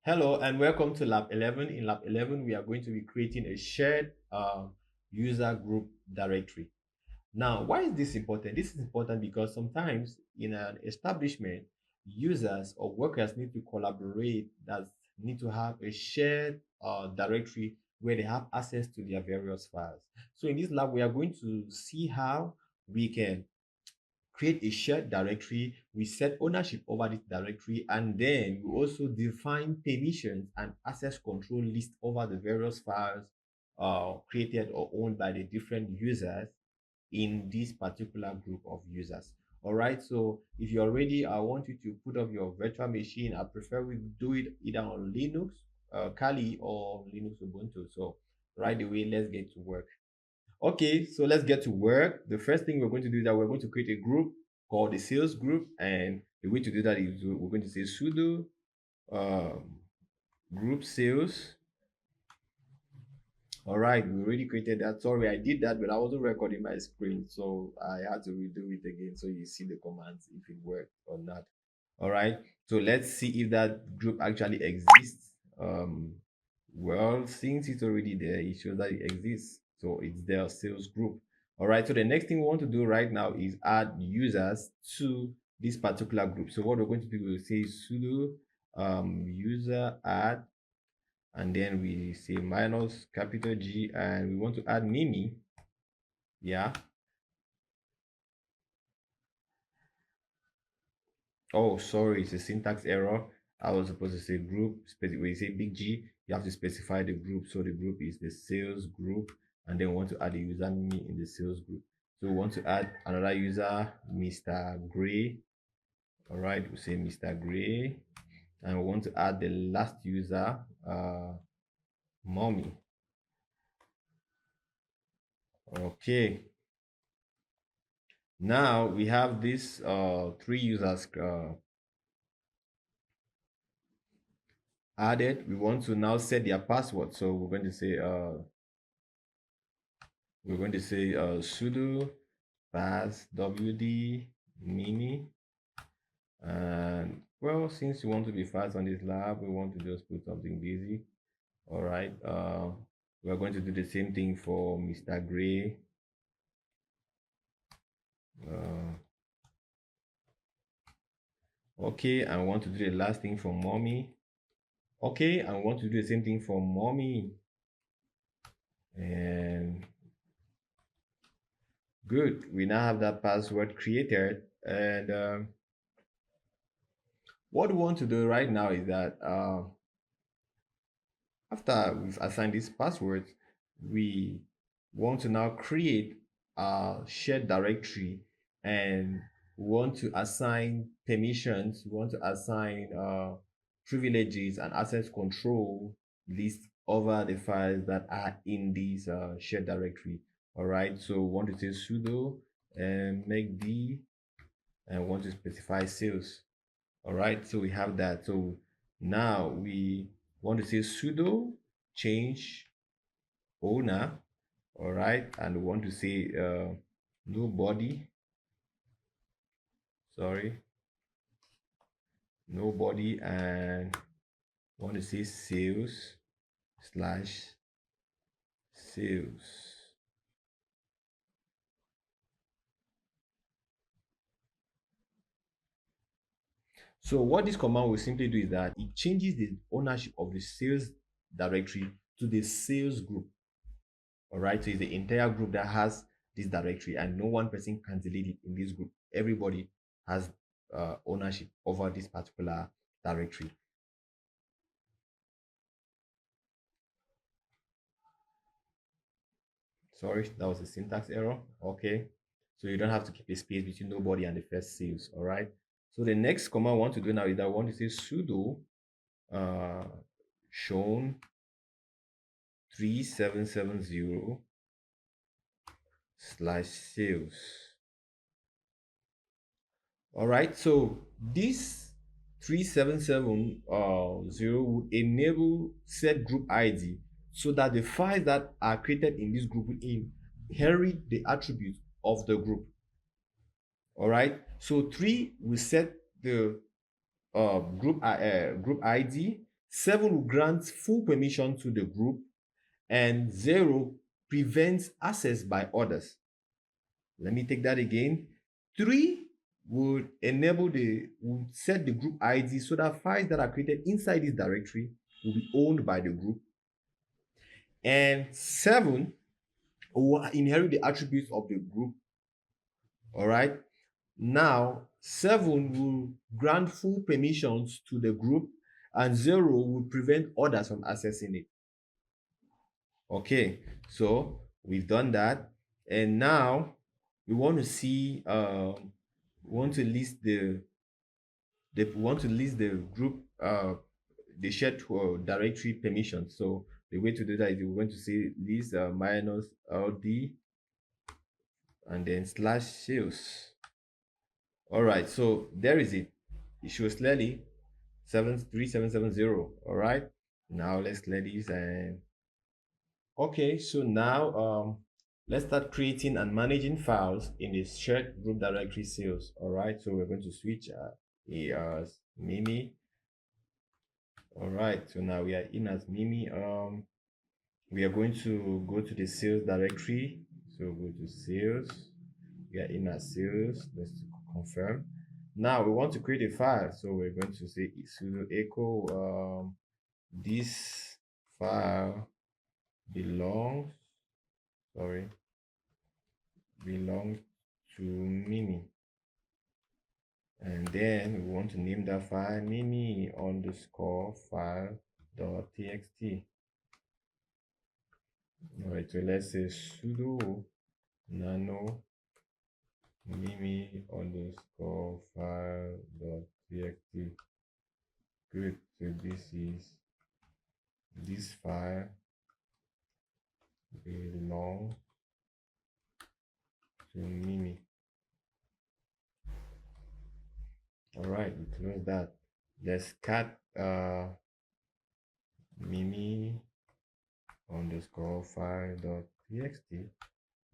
Hello and welcome to Lab 11. In Lab 11, we are going to be creating a shared user group directory. Now, why is this important? This is important because sometimes in an establishment, users or workers need to collaborate, that need to have a shared directory where they have access to their various files. So in this lab, we are going to see how we can create a shared directory, we set ownership over this directory, and then we also define permissions and access control list over the various files created or owned by the different users in this particular group of users. All right, so if you're ready, I want you to put up your virtual machine. I prefer we do it either on Linux, Kali, or Linux Ubuntu. So right away, let's get to work. Okay, so let's get to work. The first thing we're going to do is that we're going to create a group called the sales group, and the way to do that is we're going to say sudo um, group sales. All right, we already created that. Sorry, I did that, but I wasn't recording my screen, so I had to redo it again so you see the commands if it worked or not. All right, so let's see if that group actually exists. Well, since it's already there, it shows that it exists. So it's their sales group. All right, so the next thing we want to do right now is add users to this particular group. So what we're going to do is say sudo user add, and then we say minus capital G, and we want to add Mimi. Yeah. Oh, sorry, it's a syntax error. I was supposed to say group. When you say big G, you have to specify the group. So the group is the sales group, and then we want to add a user Mimi in the sales group. So we want to add another user, Mr. Gray. All right, we say Mr. Gray, and we want to add the last user, Mommy. Okay. Now we have these three users added. We want to now set their password. So we're going to say sudo pass wd mini, and well, since you want to be fast on this lab, we want to just put something busy. All right, we're going to do the same thing for Mr. Gray. uh, okay, I want to do the last thing for Mommy. Okay, I want to do the same thing for Mommy. And good, we now have that password created. And what we want to do right now is that after we've assigned this password, we want to now create a shared directory, and we want to assign permissions, we want to assign privileges and access control list over the files that are in this shared directory. All right, so we want to say sudo and make d, and want to specify sales. All right, so we have that. So now we want to say sudo change owner. All right, and we want to say nobody, sorry, nobody, and want to say sales slash sales. So what this command will simply do is that it changes the ownership of the sales directory to the sales group. All right, so it's the entire group that has this directory, and no one person can delete it in this group. Everybody has ownership over this particular directory. Sorry, that was a syntax error. Okay, so you don't have to keep a space between nobody and the first sales. All right, so the next command I want to do now is that I want to say sudo uh, shown 3770 slash sales. All right, so this 3770 would enable set group ID so that the files that are created in this group will inherit the attributes of the group. All right, so 3 will set the group ID, 7 will grant full permission to the group, and 0 prevents access by others. Let me take that again. 3 would set the group ID so that files that are created inside this directory will be owned by the group. And 7 will inherit the attributes of the group. All right. Now, 7 will grant full permissions to the group, and 0 will prevent others from accessing it. Okay, so we've done that, and now we want to see we want to list the group the shared directory permissions. So the way to do that is we're going to say list minus ld and then slash sales. All right, so there is it. It shows clearly 73770. All right, now let's clear this. And okay, so now let's start creating and managing files in this shared group directory sales. All right, so we're going to switch as Mimi. All right, so now we are in as Mimi. We are going to go to the sales directory. So go to sales. We are in as sales. Let's confirm. Now we want to create a file, so we're going to say sudo echo this file belongs to Mimi, and then we want to name that file mimi underscore file dot txt. All right, so let's say sudo nano mimi underscore file dot txt. Good. So this file belongs to Mimi. All right, we close that. Let's cat Mimi underscore file dot txt.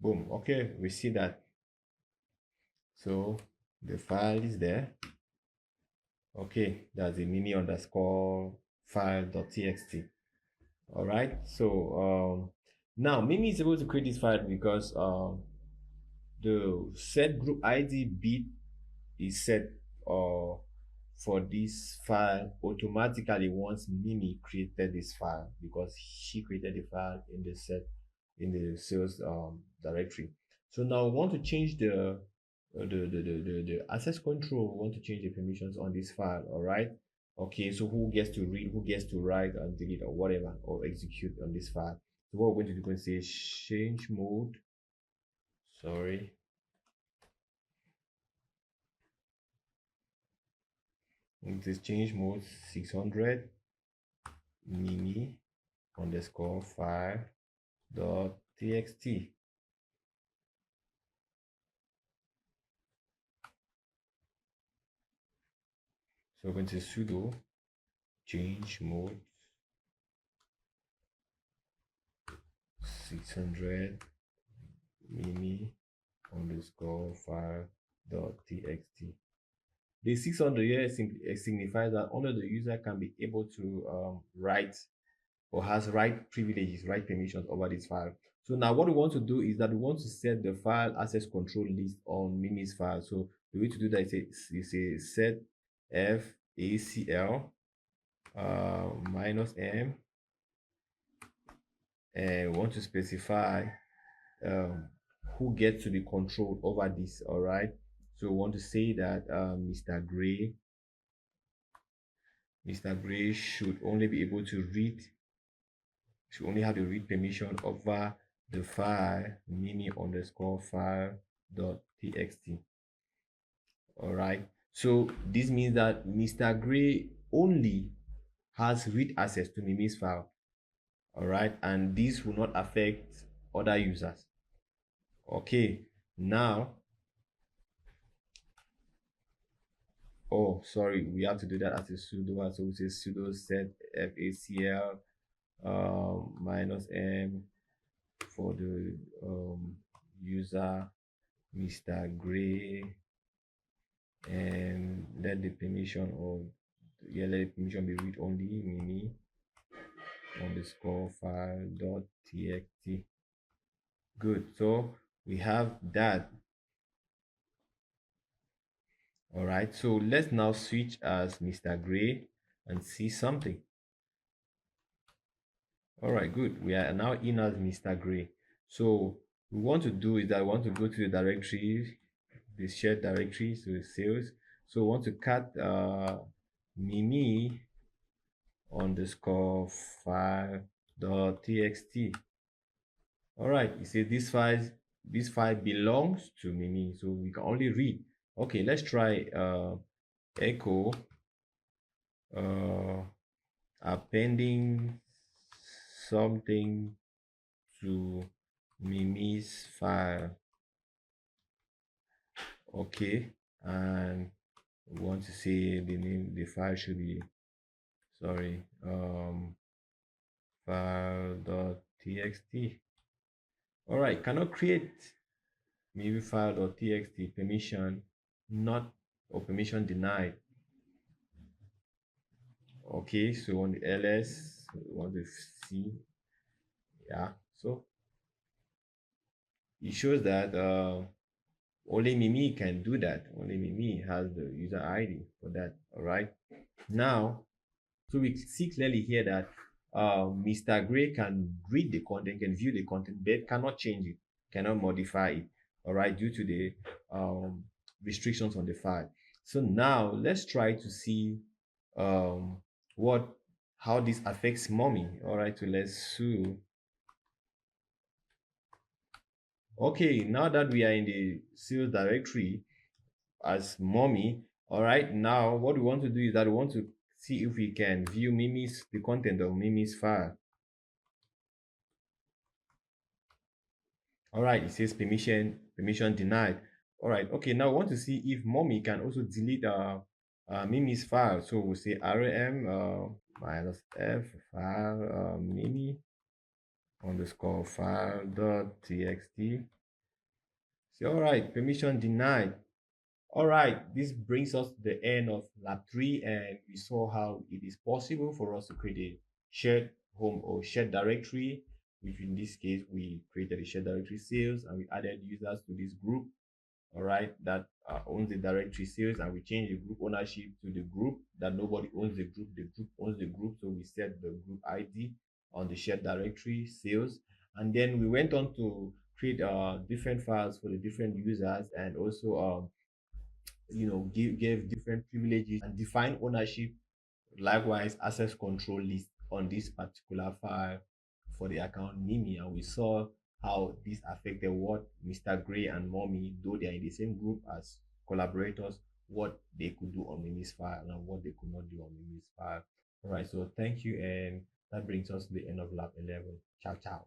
Boom. Okay, we see that. So the file is there. Okay, that's the Mimi underscore file dot txt. All right, so now Mimi is able to create this file because the set group ID bit is set for this file automatically once Mimi created this file, because she created the file in the sales directory. So now we want to change the access control. We want to change the permissions on this file. All right. Okay, so who gets to read, who gets to write and delete or whatever, or execute on this file. So what we're going to do, we're going to say change mode. Sorry. This change mode 600 mimi underscore file dot txt. So we're going to sudo change mode 600 mimi underscore file dot txt. The 600 here signifies that only the user can be able to write or has write privileges, write permissions over this file. So now what we want to do is that we want to set the file access control list on Mimi's file. So the way to do that is a set facl minus m, and we want to specify who gets to be controlled over this. All right, so we want to say that Mr. Gray should only be able to read, should only have the read permission over the file mimi underscore file dot txt. All right, so this means that Mr. Gray only has read access to Mimi's file. All right, and this will not affect other users. Okay, now, oh sorry, we have to do that as a sudo. So we say sudo set facl minus m for the user Mr. Gray, and let the permission of Yeah, let the permission be read only. Mimi underscore file dot txt. Good. So we have that. All right. So let's now switch as Mr. Gray and see something. All right. Good. We are now in as Mr. Gray. So we want to do is that we want to go to the directory, the shared directory, so the sales. So we want to cut Mimi underscore file dot txt. All right, you see this file belongs to Mimi, so we can only read. Okay, let's try echo uh, appending something to Mimi's file. Okay, and we want to say the name, the file should be, sorry, file.txt. All right, cannot create maybe file.txt permission not or permission denied. Okay, so on the ls we want to see, yeah, so it shows that only Mimi can do that. Only Mimi has the user ID for that. All right, now, so we see clearly here that Mr. Gray can read the content, can view the content, but cannot change it, cannot modify it. All right, due to the restrictions on the file. So now let's try to see um, what how this affects mommy. All right, so let's sue. Okay, now that we are in the sales directory as mommy, all right, now what we want to do is that we want to see if we can view Mimi's the content of Mimi's file. All right, it says permission denied. All right, okay, now we want to see if mommy can also delete Mimi's file. So we'll say rm minus f file mimi underscore file dot txt. So all right, permission denied. All right, this brings us to the end of lab 3, and we saw how it is possible for us to create a shared home or shared directory, which in this case we created a shared directory sales and we added users to this group, all right, that owns the directory sales, and we change the group ownership to the group that nobody owns the group owns the group. So we set the group ID on the shared directory sales, and then we went on to create different files for the different users, and also gave different privileges and define ownership, likewise access control list on this particular file for the account Mimi. And we saw how this affected what Mr. Gray and Mommy, though they are in the same group as collaborators, what they could do on Mimi's file and what they could not do on Mimi's file. All right, so thank you, and that brings us to the end of lab 11. Ciao ciao.